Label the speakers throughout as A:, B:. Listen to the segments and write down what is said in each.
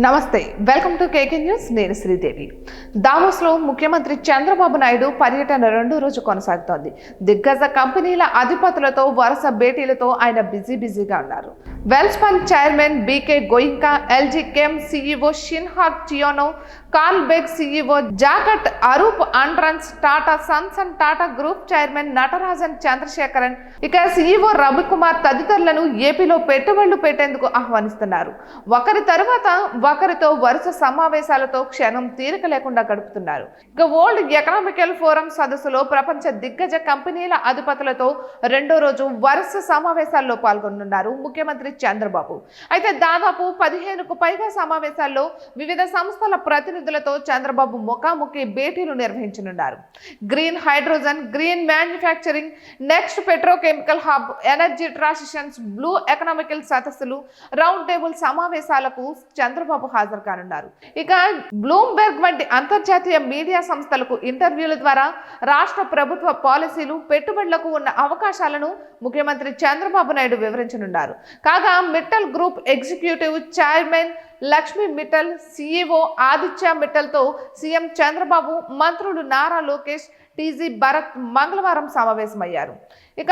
A: నమస్తే welcome to KK news నేను శ్రీదేవి దావోస్లో ముఖ్యమంత్రి చంద్రబాబు నాయుడు పర్యటన రెండో రోజు కొనసాగుతోంది దిగ్గజ కంపెనీల అధిపతులతో వరుస భేటీలతో ఆయన బిజీగా ఉన్నారు Welspun chairman BK Goenka LG Chem CEO షిన్హార్ట్ చియోనో Carlsberg CEO Jacob Aarup Andersen Tata sons and Tata group chairman Natarajan Chandrasekaran ఇక సీఈఓ రవికుమార్ తదితరులను ఏపీలో పెట్టుబడులు పెట్టేందుకు ఆహ్వానిస్తున్నారు ఒకరి తరువాత ఒకరితో వరుస సమావేశాలతో క్షణం తీరిక లేకుండా గడుపుతున్నారు ఇక వరల్డ్ ఎకనామికల్ ఫోరం సదస్సులో ప్రపంచ దిగ్గజ కంపెనీల అధిపతులతో రెండో రోజు వరుస సమావేశాల్లో పాల్గొనున్నారు ముఖ్యమంత్రి చంద్రబాబు అయితే దాదాపు 15కు పైగా సమావేశాల్లో వివిధ సంస్థల ప్రతినిధులతో చంద్రబాబు ముఖాముఖి భేటీలు నిర్వహించనున్నారు green hydrogen green manufacturing next petrochemical hub energy transitions blue economical సదస్సులు రౌండ్ టేబుల్ సమావేశాలకు చంద్రబాబు హాజరు కానున్నారు ఇక బ్లూంబెర్గ్ వంటి అంతర్జాతీయ మీడియా సంస్థలకు ఇంటర్వ్యూల ద్వారా రాష్ట్ర ప్రభుత్వ పాలసీలు పెట్టుబడులకు ఉన్న అవకాశాలను ముఖ్యమంత్రి చంద్రబాబు నాయుడు వివరించనున్నారు కాగా Mittal group executive chairman Lakshmi Mittal CEO Aditya మిట్టల్తో సీఎం చంద్రబాబు మంత్రులు నారా లోకేష్ టీజీ భరత్ మంగళవారం సమావేశమయ్యారు ఇక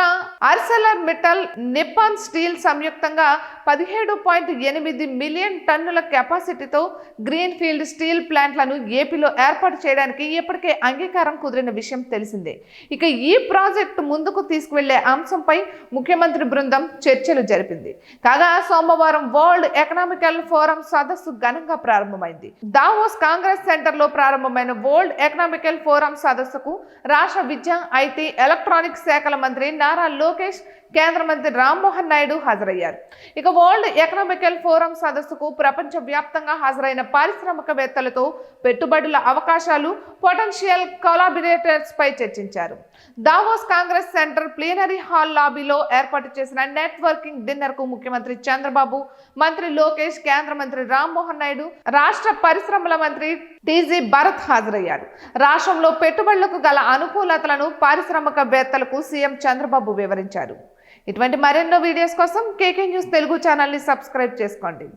A: ఆర్సెలర్ మిట్టల్ నిప్పాన్ స్టీల్ సంయుక్తంగా 17.8 మిలియన్ టన్నుల కెపాసిటీతో గ్రీన్ ఫీల్డ్ స్టీల్ ప్లాంట్లను ఏపీలో ఏర్పాటు చేయడానికి ఇప్పటికే అంగీకారం కుదిరిన విషయం తెలిసిందే ఇక ఈ ప్రాజెక్టు ముందుకు తీసుకువెళ్లే అంశంపై ముఖ్యమంత్రి బృందం చర్చలు జరిపింది కాగా సోమవారం వరల్డ్ ఎకనామికల్ ఫోరం సదస్సు ఘనంగా ప్రారంభమైంది దావోస్ కాంగ్రెస్ సెంటర్ లో ప్రారంభమైన వరల్డ్ ఎకనామికల్ ఫోరం సదస్సుకు రాష్ట్ర విద్య ఐటీ ఎలక్ట్రానిక్స్ శాఖల మంత్రి నారా లోకేష్ కేంద్ర మంత్రి రామ్మోహన్ నాయుడు హాజరయ్యారు ఇక వరల్డ్ ఎకనామికల్ ఫోరం సదస్సుకు ప్రపంచ వ్యాప్తంగా హాజరైన పారిశ్రామికవేత్తలతో పెట్టుబడుల అవకాశాలు పొటెన్షియల్ కొలాబరేటర్స్ పై చర్చించారు Davos congress centre plenary hall లాబీలో ఏర్పాటు చేసిన నెట్వర్కింగ్ డిన్నర్ కు ముఖ్యమంత్రి చంద్రబాబు మంత్రి లోకేష్ కేంద్ర మంత్రి రామ్మోహన్ నాయుడు రాష్ట్ర పరిశ్రమల మంత్రి టీజీ భరత్ హాజరయ్యారు రాష్ట్రంలో పెట్టుబడులకు గల అనుకూలతలను పారిశ్రామికవేత్తలకు సీఎం చంద్రబాబు వివరించారు ఇటువంటి మరెన్నో వీడియోస్ కోసం కేకే న్యూస్ తెలుగు ఛానల్ని సబ్స్క్రైబ్ చేసుకోండి